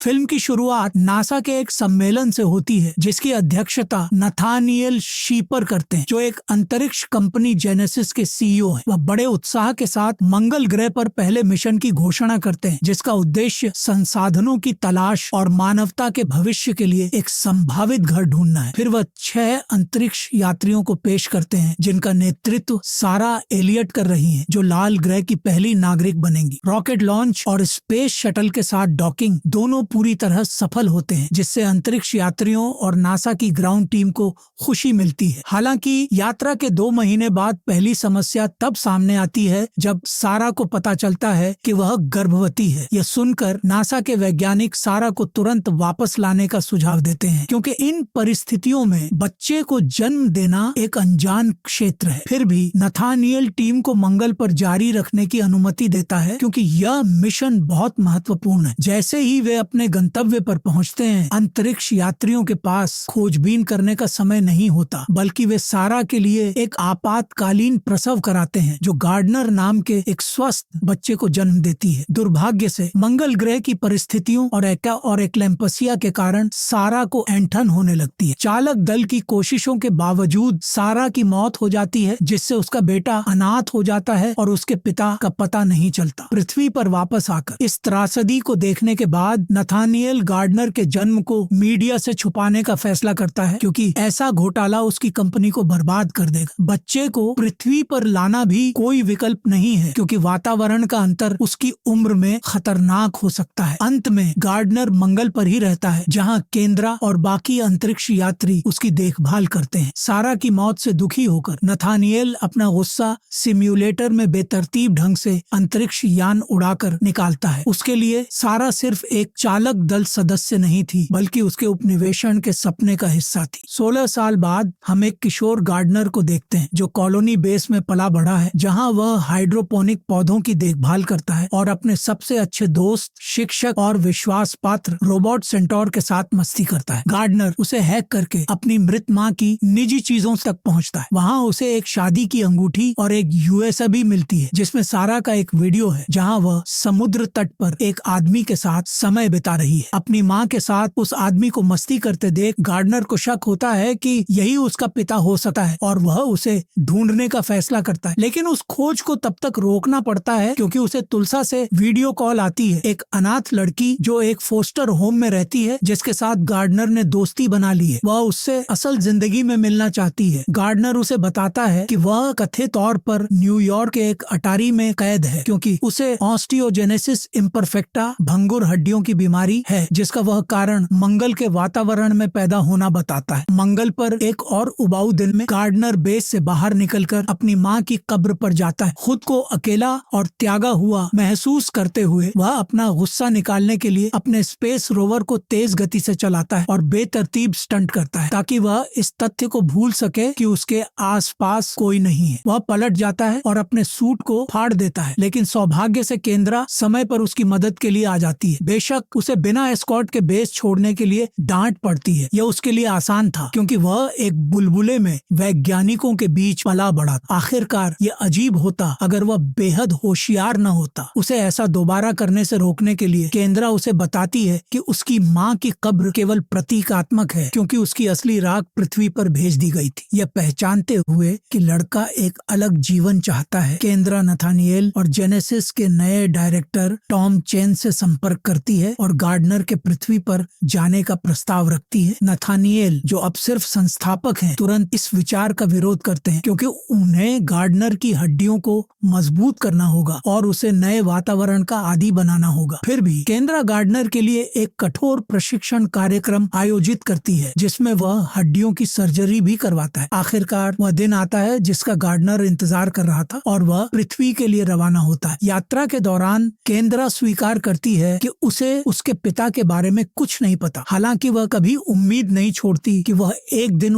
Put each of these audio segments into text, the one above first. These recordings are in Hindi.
फिल्म की शुरुआत नासा के एक सम्मेलन से होती है जिसकी अध्यक्षता नथानिएल शीपर करते हैं, जो एक अंतरिक्ष कंपनी जेनेसिस के सीईओ हैं। वह बड़े उत्साह के साथ मंगल ग्रह पर पहले मिशन की घोषणा करते हैं, जिसका उद्देश्य संसाधनों की तलाश और मानवता के भविष्य के लिए एक संभावित घर ढूंढना है। फिर वह 6 अंतरिक्ष यात्रियों को पेश करते हैं, जिनका नेतृत्व सारा एलियट कर रही हैं, जो लाल ग्रह की पहली नागरिक बनेंगी। रॉकेट लॉन्च और स्पेस शटल के साथ डॉकिंग दोनों पूरी तरह सफल होते हैं, जिससे अंतरिक्ष यात्रियों और नासा की ग्राउंड टीम को खुशी मिलती है। हालांकि यात्रा के 2 महीने बाद पहली समस्या तब सामने आती है जब सारा को पता चलता है कि वह गर्भवती है। यह सुनकर नासा के वैज्ञानिक सारा को तुरंत वापस लाने का सुझाव देते हैं, क्योंकि इन परिस्थितियों में बच्चे को जन्म देना एक अनजान क्षेत्र है। फिर भी नथानिएल टीम को मंगल पर जारी रखने की अनुमति देता है, क्योंकि यह मिशन बहुत महत्वपूर्ण है। जैसे ही वे अपने गंतव्य पर पहुंचते हैं, अंतरिक्ष यात्रियों के पास खोजबीन करने का समय नहीं होता, बल्कि वे सारा के लिए एक आपातकालीन प्रसव कराते हैं, जो गार्डनर नाम के एक स्वस्थ बच्चे को जन्म देती है। दुर्भाग्य से मंगल ग्रह की परिस्थितियों और एक्लेम्पसिया के कारण सारा को ऐंठन होने लगती है। चालक दल की कोशिशों के बावजूद सारा की मौत हो जाती है, जिससे उसका बेटा अनाथ हो जाता है और उसके पिता का पता नहीं चलता। पृथ्वी पर वापस आकर इस त्रासदी को देखने के बाद नथानिएल गार्डनर के जन्म को मीडिया से छुपाने का फैसला करता है, क्योंकि ऐसा घोटाला उसकी कंपनी को बर्बाद कर देगा। बच्चे को पृथ्वी पर लाना भी कोई विकल्प नहीं है, क्योंकि वातावरण का अंतर उसकी उम्र में खतरनाक हो सकता है। अंत में गार्डनर मंगल पर ही रहता है, जहां केंद्रा और बाकी अंतरिक्ष यात्री उसकी देखभाल करते हैं। सारा की मौत से दुखी होकर नथानिएल अपना गुस्सा सिम्युलेटर में बेतरतीब ढंग से अंतरिक्ष यान उड़ाकर निकालता है। उसके लिए सारा सिर्फ एक चालक दल सदस्य नहीं थी, बल्कि उसके उपनिवेशन के सपने का हिस्सा थी। 16 साल बाद हम एक किशोर गार्डनर को देखते हैं, जो कॉलोनी बेस में पला बढ़ा है, जहां वह हाइड्रोपोनिक पौधों की देखभाल करता है और अपने सबसे अच्छे दोस्त, शिक्षक और विश्वास पात्र रोबोट सेंटोर के साथ मस्ती करता है। गार्डनर उसे हैक करके अपनी मृत माँ की निजी चीजों तक पहुंचता है। वहां उसे एक शादी की अंगूठी और एक यूएसबी मिलती है, जिसमें सारा का एक वीडियो है, जहां वह समुद्र तट पर एक आदमी के साथ समय बिता रही है। अपनी माँ के साथ उस आदमी को मस्ती करते देख गार्डनर को शक होता है कि यही उसका पिता हो सकता है, और वह उसे ढूंढने का फैसला करता है। लेकिन उस खोज को तब तक रोकना पड़ता है, क्योंकि उसे तुलसा से वीडियो कॉल आती है, एक अनाथ लड़की जो एक फोस्टर होम में रहती है, जिसके साथ गार्डनर ने दोस्ती बना ली है। वह उससे असल जिंदगी में मिलना चाहती है। गार्डनर उसे बताता है कि वह कथित तौर पर न्यूयॉर्क के एक अटारी में कैद है, क्योंकि उसे ऑस्टियोजेनेसिस इम्परफेक्टा, भंगुर हड्डियों की बीमारी है, जिसका वह कारण मंगल के वातावरण में पैदा होना बताता है। मंगल पर एक और उबाऊ दिन में गार्डनर बेस से बाहर निकलकर अपनी माँ की कब्र पर जाता है। खुद को अकेला और त्यागा हुआ महसूस करते हुए वह अपना गुस्सा निकालने के लिए अपने स्पेस रोवर को तेज गति से चलाता है और बेतरतीब स्टंट करता है, ताकि वह इस तथ्य को भूल सके कि उसके आसपास कोई नहीं है। वह पलट जाता है और अपने सूट को फाड़ देता है, लेकिन सौभाग्य से केंद्रा समय पर उसकी मदद के लिए आ जाती है। बेशक उसे बिना एस्कॉर्ट के बेस छोड़ने के लिए डांट पड़ती है। यह उसके लिए आसान था, क्योंकि वह एक बुलबुले में वैज्ञानिकों के बीच पला बढ़ा। आखिरकार ये अजीब होता अगर वह बेहद होशियार न होता। उसे ऐसा दोबारा करने से रोकने के लिए केंद्रा उसे बताती है कि उसकी माँ की कब्र केवल प्रतीकात्मक है, क्योंकि उसकी असली राख पृथ्वी पर भेज दी गई थी। यह पहचानते हुए कि लड़का एक अलग जीवन चाहता है, केंद्रा नथानिएल और जेनेसिस के नए डायरेक्टर टॉम चेन से संपर्क करती है और गार्डनर के पृथ्वी पर जाने का प्रस्ताव रखती है। नथानिएल, जो अब सिर्फ संस्थापक हैं, तुरंत इस विचार का विरोध करते हैं, क्योंकि उन्हें गार्डनर की हड्डियों को मजबूत करना होगा और उसे नए वातावरण का आदी बनाना होगा। फिर भी केंद्रा गार्डनर के लिए एक कठोर प्रशिक्षण कार्यक्रम आयोजित करती है, जिसमें वह हड्डियों की सर्जरी भी करवाता है। आखिरकार वह दिन आता है जिसका गार्डनर इंतजार कर रहा था, और वह पृथ्वी के लिए रवाना होता है। यात्रा के दौरान केंद्रा स्वीकार करती है कि उसे उसके पिता के बारे में कुछ नहीं पता, हालांकि वह कभी उम्मीद नहीं छोड़ती कि वह एक दिन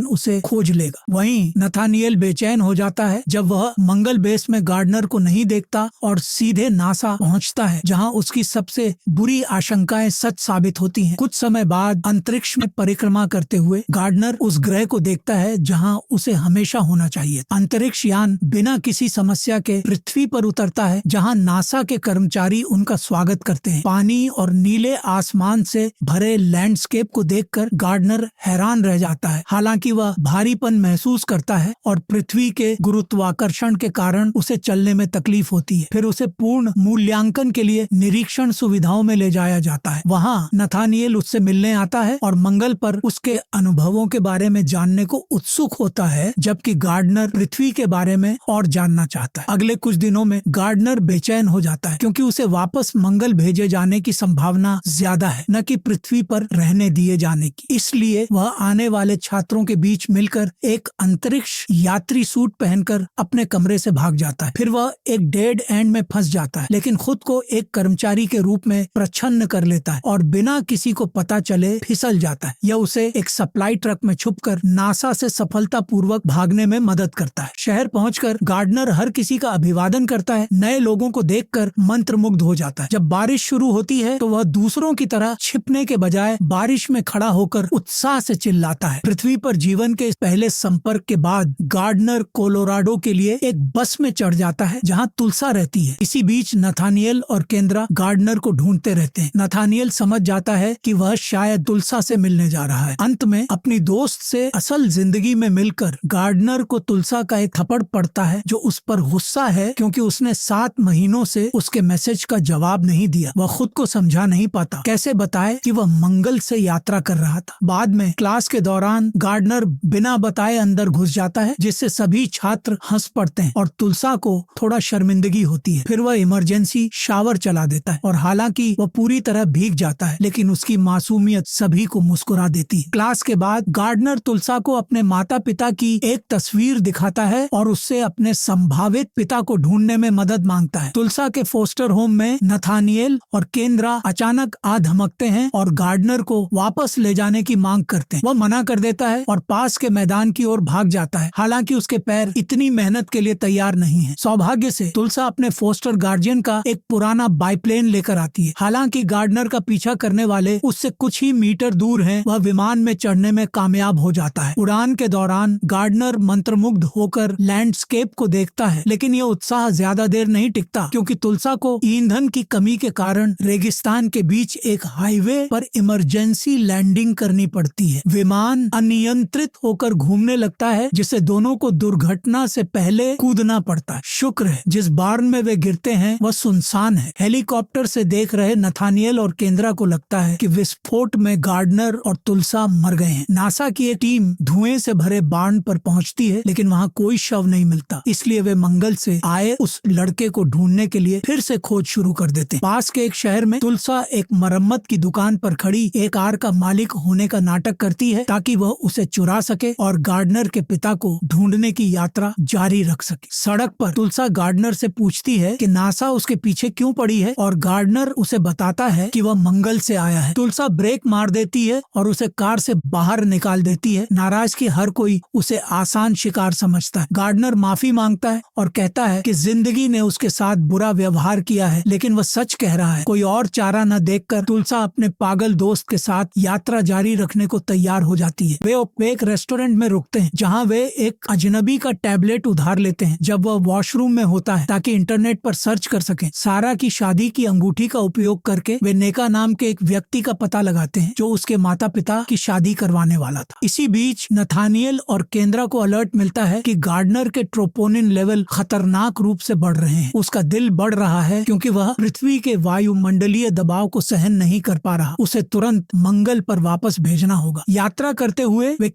उसे खोज लेगा। वहीं नथानिएल बेचैन हो जाता है जब वह मंगल बेस में गार्डनर को नहीं देखता और सीधे नासा पहुंचता है, जहां उसकी सबसे बुरी आशंकाएं सच साबित होती हैं। कुछ समय बाद अंतरिक्ष में परिक्रमा करते हुए गार्डनर उस ग्रह को देखता है जहां उसे हमेशा होना चाहिए। अंतरिक्ष यान बिना किसी समस्या के पृथ्वी पर उतरता है, जहां नासा के कर्मचारी उनका स्वागत करते हैं। पानी और नीले आसमान से भरे लैंडस्केप को देखकर गार्डनर हैरान रह जाता है। हालांकि वह भारीपन महसूस करता है और पृथ्वी के गुरुत्वाकर्षण के कारण उसे चलने में तकलीफ होती है। फिर उसे पूर्ण मूल्यांकन के लिए निरीक्षण सुविधाओं में ले जाया जाता है। वहाँ नथानिएल उससे मिलने आता है और मंगल पर उसके अनुभवों के बारे में जानने को उत्सुक होता है, जबकि गार्डनर पृथ्वी के बारे में और जानना चाहता है। अगले कुछ दिनों में गार्डनर बेचैन हो जाता है क्योंकि उसे वापस मंगल भेजे जाने की संभावना ज्यादा है, न कि पृथ्वी पर रहने दिए जाने की। इसलिए वह आने वाले छात्रों के बीच मिलकर एक अंतरिक्ष यात्री सूट पहनकर अपने कमरे से भाग जाता है। फिर वह एक डेड एंड में फंस जाता है, लेकिन खुद को एक कर्मचारी के रूप में प्रच्छन्न कर लेता है और बिना किसी को पता चले फिसल जाता है। यह उसे एक सप्लाई ट्रक में छुपकर नासा से सफलतापूर्वक भागने में मदद करता है। शहर पहुंचकर गार्डनर हर किसी का अभिवादन करता है, नए लोगों को देखकर मंत्रमुग्ध हो जाता है। जब बारिश शुरू होती है तो वह दूसरों की तरह छिपने के बजाय बारिश में खड़ा होकर उत्साह से चिल्लाता है। पृथ्वी पर जीवन के पहले संपर्क के बाद गार्डनर कोलोराडो के लिए एक बस में चढ़ जाता है जहां तुलसा रहती है। इसी बीच नथानिएल और केंद्रा गार्डनर को ढूंढते रहते हैं। नथानिएल समझ जाता है कि वह शायद तुलसा से मिलने जा रहा है। अंत में अपनी दोस्त से असल जिंदगी में मिलकर गार्डनर को तुलसा का एक थप्पड़ पड़ता है, जो उस पर गुस्सा है क्योंकि उसने 7 महीनों से उसके मैसेज का जवाब नहीं दिया। वह खुद को समझा नहीं पाता, कैसे बताए कि वह मंगल से यात्रा कर रहा था। बाद में क्लास के दौरान गार्डनर बिना बताए अंदर घुस जाता है, जिससे सभी छात्र हंस पड़ते हैं और तुलसा को थोड़ा शर्मिंदगी होती है। फिर वह इमरजेंसी शावर चला देता है और हालांकि वह पूरी तरह भीग जाता है, लेकिन उसकी मासूमियत सभी को मुस्कुरा देती है। क्लास के बाद गार्डनर तुलसा को अपने माता पिता की एक तस्वीर दिखाता है और उससे अपने संभावित पिता को ढूंढने में मदद मांगता है। तुलसा के फोस्टर होम में नथानिएल और केंद्रा अचानक आ धमकते हैं और गार्डनर को वापस ले जाने की मांग करते हैं। वह मना कर देता है और पास के मैदान की ओर भाग जाता है, हालांकि उसके पैर इतनी मेहनत के लिए तैयार नहीं है। सौभाग्य से तुलसा अपने फोस्टर गार्जियन का एक पुराना बाइप्लेन लेकर आती है। हालांकि गार्डनर का पीछा करने वाले उससे कुछ ही मीटर दूर हैं, वह विमान में चढ़ने में कामयाब हो जाता है। उड़ान के दौरान गार्डनर मंत्रमुग्ध होकर लैंडस्केप को देखता है, लेकिन यह उत्साह ज्यादा देर नहीं टिकता क्योंकि तुलसा को ईंधन की कमी के कारण रेगिस्तान के बीच एक हाईवे पर इमरजेंसी लैंडिंग करनी पड़ती है। विमान अनियंत्रित होकर घूमने लगता है, जिससे दोनों को दुर्घटना से पहले कूदना पड़ता है। शुक्र है जिस बार्न में वे गिरते हैं वह सुनसान है। हेलीकॉप्टर से देख रहे नथानिएल और केंद्रा को लगता है कि विस्फोट में गार्डनर और तुलसा मर गए हैं। नासा की एक टीम धुएं से भरे बार्न पर पहुंचती है, लेकिन वहां कोई शव नहीं मिलता। इसलिए वे मंगल से आए उस लड़के को ढूंढने के लिए फिर से खोज शुरू कर देते हैं। पास के एक शहर में तुलसा एक मरम्मत की दुकान पर खड़ी एक कार का मालिक होने का नाटक करती है ताकि वह उसे चुरा सके और गार्डनर के पिता को ढूंढने की यात्रा जारी रख सके। सड़क पर तुलसा गार्डनर से पूछती है कि नासा उसके पीछे क्यों पड़ी है और गार्डनर उसे बताता है कि वह मंगल से आया है। तुलसा ब्रेक मार देती है और उसे कार से बाहर निकाल देती है। नाराज कि हर कोई उसे आसान शिकार समझता है। गार्डनर माफी मांगता है और कहता है कि जिंदगी ने उसके साथ बुरा व्यवहार किया है, लेकिन वह सच कह रहा है। कोई और चारा न देखकर तुलसा अपने पागल दोस्त के साथ यात्रा जारी रखने को तैयार हो जाती है। वे एक रेस्टोरेंट में रुकते हैं जहां वे एक अजनबी का टैबलेट उधार लेते हैं जब वह वॉशरूम में होता है, ताकि इंटरनेट पर सर्च कर सकें। सारा की शादी की अंगूठी का उपयोग करके वे नेका नाम के एक व्यक्ति का पता लगाते हैं जो उसके माता पिता की शादी करवाने वाला था। इसी बीच नथानिएल और केंद्रा को अलर्ट मिलता है कि गार्डनर के ट्रोपोनिन लेवल खतरनाक रूप से बढ़ रहे हैं। उसका दिल बढ़ रहा है क्योंकि वह पृथ्वी के वायुमंडलीय दबाव को सहन नहीं कर पा रहा। उसे तुरंत मंगल पर वापस भेजना होगा। यात्रा करते हुए वे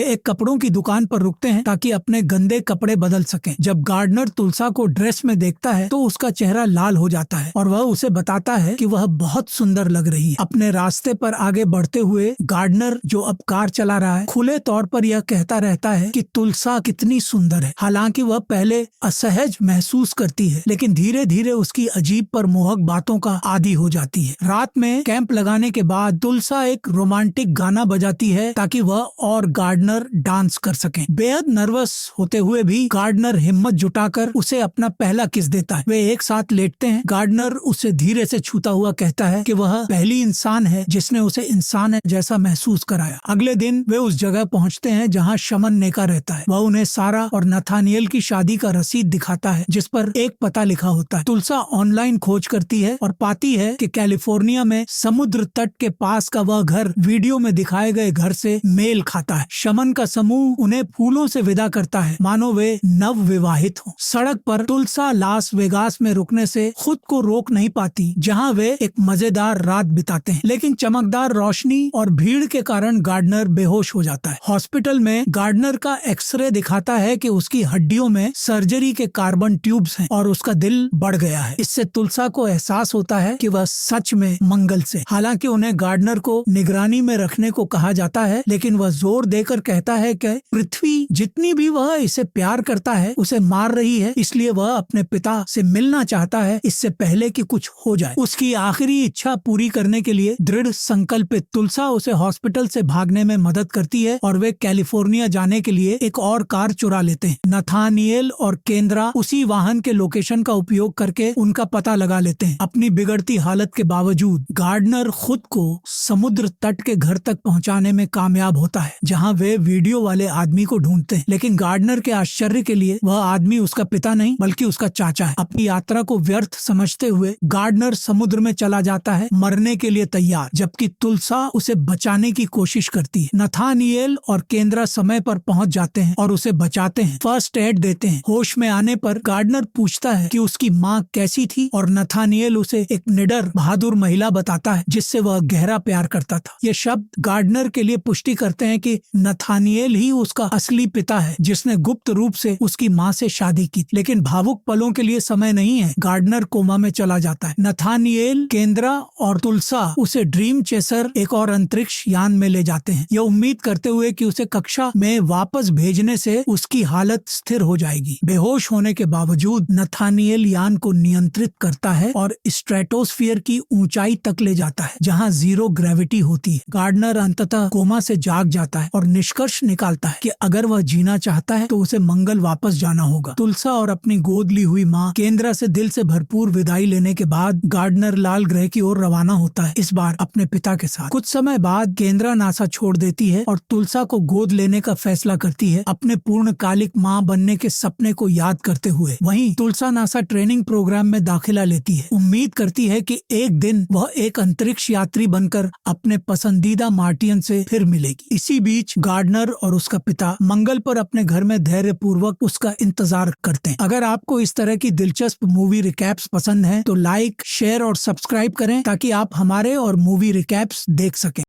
एक कपड़ों की दुकान पर रुकते हैं ताकि अपने गंदे कपड़े बदल सकें। जब गार्डनर तुलसा को ड्रेस में देखता है तो उसका चेहरा लाल हो जाता है और वह उसे बताता है कि वह बहुत सुंदर लग रही है। अपने रास्ते पर आगे बढ़ते हुए गार्डनर, जो अब कार चला रहा है, खुले तौर पर यह कहता रहता है कि तुलसा कितनी सुंदर है। हालांकि वह पहले असहज महसूस करती है, लेकिन धीरे धीरे उसकी अजीब पर मोहक बातों का आदी हो जाती है। रात में कैंप लगाने के बाद तुलसा एक रोमांटिक गाना बजाती है ताकि वह और गार्डनर डांस कर सकें। बेहद नर्वस होते हुए भी गार्डनर हिम्मत जुटाकर उसे अपना पहला किस देता है। वे एक साथ लेटते हैं। गार्डनर उसे धीरे से छूता हुआ कहता है कि वह पहली इंसान है जिसने उसे इंसान जैसा महसूस कराया। अगले दिन वे उस जगह पहुंचते हैं जहां शमन नेका रहता है। वह उन्हें सारा और नथानिएल की शादी का रसीद दिखाता है जिस पर एक पता लिखा होता है। तुलसा ऑनलाइन खोज करती है और पाती है है कि कैलिफोर्निया में समुद्र तट के पास का वह घर वीडियो में दिखाए गए घर से मेल खाता है। शमन का समूह उन्हें फूलों से विदा करता है मानो वे नव विवाहित हों। सड़क पर तुलसा लास वेगास में रुकने से खुद को रोक नहीं पाती, जहां वे एक मजेदार रात बिताते हैं, लेकिन चमकदार रोशनी और भीड़ के कारण गार्डनर बेहोश हो जाता है। हॉस्पिटल में गार्डनर का एक्सरे दिखाता है कि उसकी हड्डियों में सर्जरी के कार्बन ट्यूब्स हैं और उसका दिल बढ़ गया है। इससे तुलसा को एहसास होता है कि वह सच में मंगल से। हालांकि उन्हें गार्डनर को निगरानी में रखने को कहा जाता है, लेकिन वह जोर देकर कहता है कि पृथ्वी जितनी भी वह इसे प्यार करता है उसे मार रही है, इसलिए वह अपने पिता से मिलना चाहता है इससे पहले कि कुछ हो जाए। उसकी आखिरी इच्छा पूरी करने के लिए दृढ़ संकल्पित तुलसा उसे हॉस्पिटल से भागने में मदद करती है और वे कैलिफोर्निया जाने के लिए एक और कार चुरा लेते हैं। नथानिएल और केंद्रा उसी वाहन के लोकेशन का उपयोग करके उनका पता लगा लेते हैं। अपनी बिगड़ती हालत के बावजूद गार्डनर खुद को समुद्र तट के घर तक पहुंचाने में कामयाब होता है, जहां वे वीडियो वाले आदमी को ढूंढते हैं। लेकिन गार्डनर के आश्चर्य के लिए वह आदमी उसका पिता नहीं बल्कि उसका चाचा है। अपनी यात्रा को व्यर्थ समझते हुए गार्डनर समुद्र में चला जाता है, मरने के लिए तैयार, जबकि तुलसा उसे बचाने की कोशिश करती है। नथानिएल और केंद्रा समय पर पहुंच जाते हैं और उसे बचाते हैं, फर्स्ट एड देते हैं। होश में आने पर गार्डनर पूछता है कि उसकी माँ कैसी थी और नथानिएल उसे एक निडर बहादुर महिला बताता है जिससे वह गहरा प्यार करता था। ये शब्द गार्डनर के लिए पुष्टि करते हैं कि नथानिएल ही उसका असली पिता है जिसने गुप्त रूप से उसकी माँ से शादी की। लेकिन भावुक पलों के लिए समय नहीं है, गार्डनर कोमा में चला जाता है। नथानिएल, केंद्रा और तुलसा उसे ड्रीम चेसर एक और अंतरिक्ष यान में ले जाते हैं, यह उम्मीद करते हुए कि उसे कक्षा में वापस भेजने से उसकी हालत स्थिर हो जाएगी। बेहोश होने के बावजूद नथानिएल यान को नियंत्रित करता है और स्ट्रेटोस्फीयर की ऊंचाई तक ले जाता है जहां जीरो ग्रेविटी होती है। गार्डनर अंततः कोमा से जाग जाता है और निष्कर्ष निकालता है कि अगर वह जीना चाहता है तो उसे मंगल वापस जाना होगा। तुलसा और अपनी गोद ली हुई माँ केंद्रा से दिल से भरपूर विदाई लेने के बाद गार्डनर लाल ग्रह की ओर रवाना होता है, इस बार अपने पिता के साथ। कुछ समय बाद केंद्रा नासा छोड़ देती है और तुलसा को गोद लेने का फैसला करती है, अपने पूर्णकालिक माँ बनने के सपने को याद करते हुए। वहीं तुलसा नासा ट्रेनिंग प्रोग्राम में दाखिला लेती है, उम्मीद करती है कि एक दिन वह एक अंतरिक्ष यात्री बनकर अपने पसंदीदा मार्टियन से फिर मिलेगी। इसी बीच गार्डनर और उसका पिता मंगल पर अपने घर में धैर्य पूर्वक उसका इंतजार करते हैं। अगर आपको इस तरह की दिलचस्प मूवी रिकैप्स पसंद हैं तो लाइक, शेयर और सब्सक्राइब करें ताकि आप हमारे और मूवी रिकैप्स देख सकें।